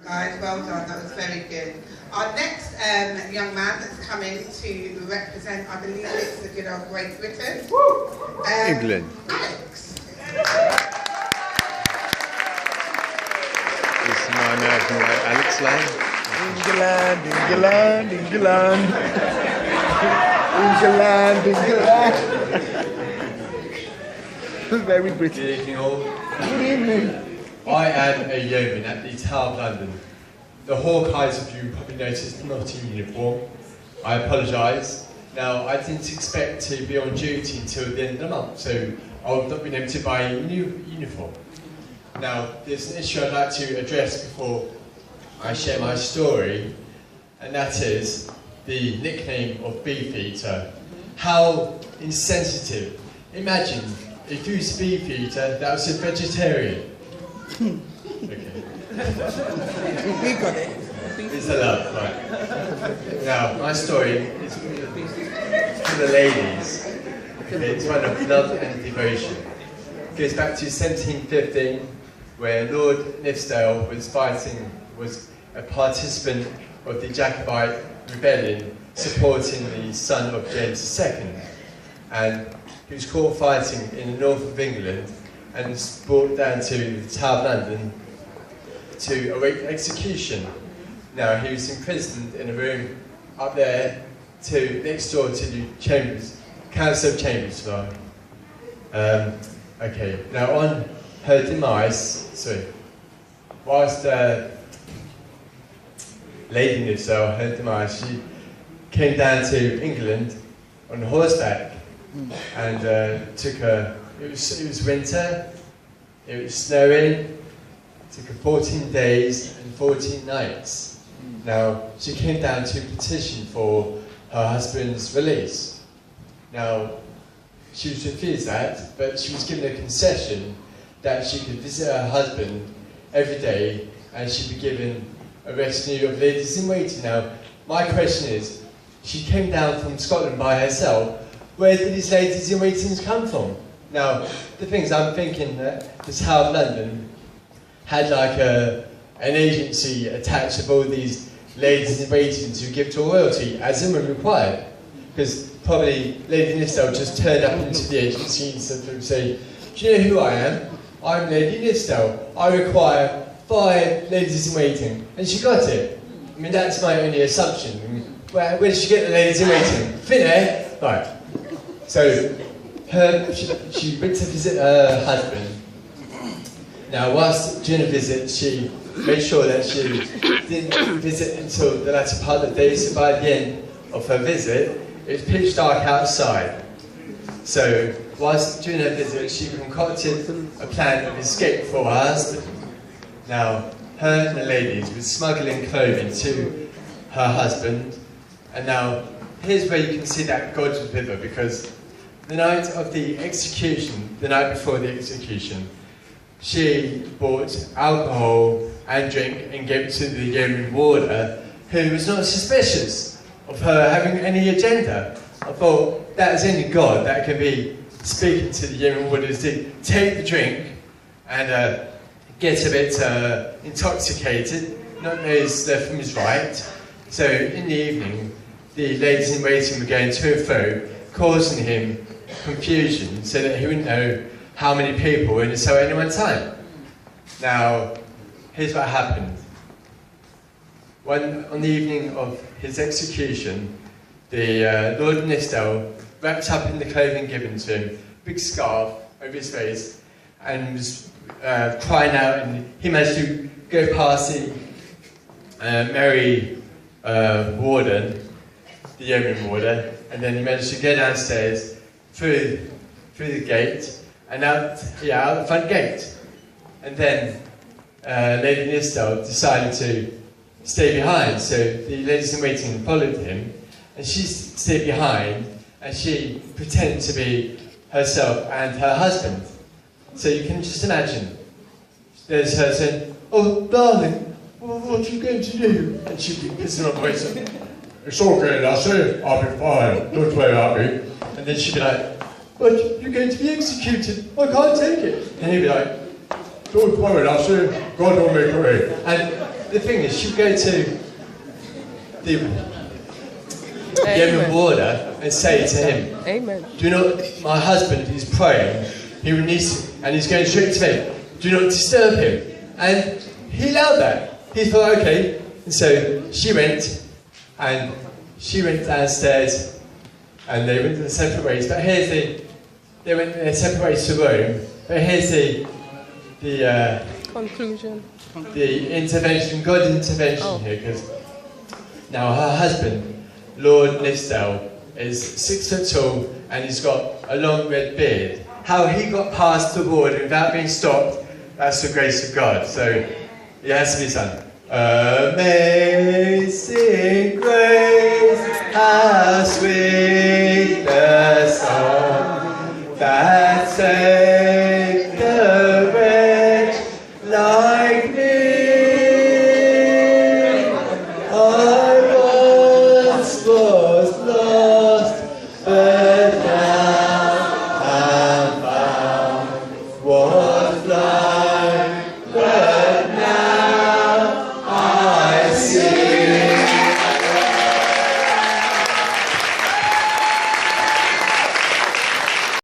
Right, well done, that was very good. Our next young man that's coming to represent, I believe it's the good old Great Britain. England. Alex. This is my American mate, Alex Laing. England, England, England. England, England. Very British. Good evening all. Good evening. I am a yeoman at the Tower of London. The Hawkeyes of you probably noticed not in uniform. I apologise. Now, I didn't expect to be on duty until the end of the month, so I've not been able to buy a new uniform. Now, there's an issue I'd like to address before I share my story, and that is the nickname of Beefeater. How insensitive. Imagine if you was a Beefeater that was a vegetarian. Okay. We got it. It's a love, right. Now, my story is for the ladies. It's one of love and devotion. It goes back to 1715, where Lord Nithsdale was a participant of the Jacobite rebellion, supporting the son of James II. And he was caught fighting in the north of England and was brought down to the Tower of London to await execution. Now, he was imprisoned in a room up there next door to the Chambers, Council of Chambers, sorry. Okay, now on her demise, whilst Lady Nithsdale, her demise, she came down to England on horseback and took her. It was winter, it was snowing, it took her 14 days and 14 nights. Now, she came down to petition for her husband's release. Now, she was refused that, but she was given a concession that she could visit her husband every day and she'd be given a retinue of ladies in waiting. Now, my question is, she came down from Scotland by herself. Where did these ladies in waiting come from? Now, the things I'm thinking that the Tower of London had like an agency attached with all these ladies in waiting to give to royalty as and when required. Because probably Lady Nithsdale just turned up into the agency and said to them, say, do you know who I am? I'm Lady Nithsdale. I require 5 ladies in waiting. And she got it. I mean, that's my only assumption. I mean, where did she get the ladies in waiting? Thin air? Right. So, she went to visit her husband. Now, whilst during the visit, she made sure that she didn't visit until the latter part of the day, so by the end of her visit, it was pitch dark outside. So, whilst during her visit, she concocted a plan of escape for her husband. Now, her and the ladies were smuggling clothing to her husband, and now, here's where you can see that God was with her, because the night of the execution, the night before the execution, she bought alcohol and drink and gave it to the Yeoman warder, who was not suspicious of her having any agenda. I thought, that is only God that can be speaking to the Yeoman warder to take the drink and get a bit intoxicated, not knows left from his right. So in the evening, the ladies in waiting were going to and fro, causing him confusion so that he wouldn't know how many people were in the cell at any one time. Now, here's what happened. On the evening of his execution, the Lord Nithsdale, wrapped up in the clothing given to him, big scarf over his face, and was crying out, and he managed to go past the merry warden, the yeoman warder, and then he managed to go downstairs through the gate and out the front gate. And then Lady Nithsdale decided to stay behind, so the ladies in waiting followed him, and she stayed behind, and she pretended to be herself and her husband. So you can just imagine, there's her saying, "Oh, darling, what are you going to do?" And she'd be pissing off away, saying, "It's okay, lassie, I'll be fine, don't worry about me." And then she'd be like, "But you're going to be executed, I can't take it." And he'd be like, "Don't worry, lassie, God will make a way." And the thing is, she'd go to the Yeoman warder and say to him, Amen. do not, my husband is praying, he needs, and he's going straight to bed, do not disturb him. And he allowed that. He thought, okay. And so she went downstairs, and they went their separate ways. But here's they went their separate ways to Rome. But here's the Conclusion. the intervention, God's intervention here, because now her husband, Lord Nifsdale, is 6 foot tall and he's got a long red beard. How he got past the border without being stopped, that's the grace of God. So it has to be sung. Amazing grace, how sweet the song that saved the wretch like me. I once was lost, but now I'm found. Was blind.